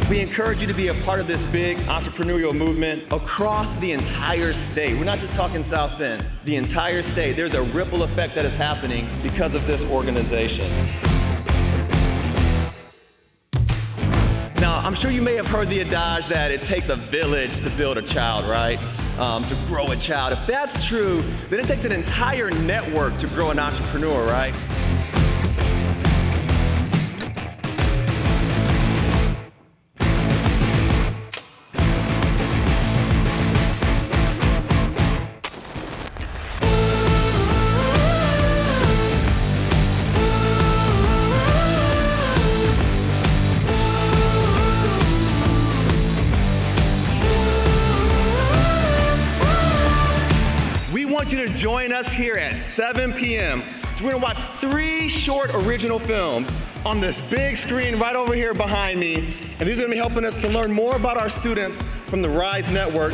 We encourage you to be a part of this big entrepreneurial movement across the entire state. We're not just talking South Bend, the entire state. There's a ripple effect that is happening because of this organization. Now, I'm sure you may have heard the adage that it takes a village to build a child, right? To grow a child. If that's true, then it takes an entire network to grow an entrepreneur, right? I want you to join us here at 7 p.m. So we're gonna watch 3 short original films on this big screen right over here behind me. And these are gonna be helping us to learn more about our students from the RISE Network.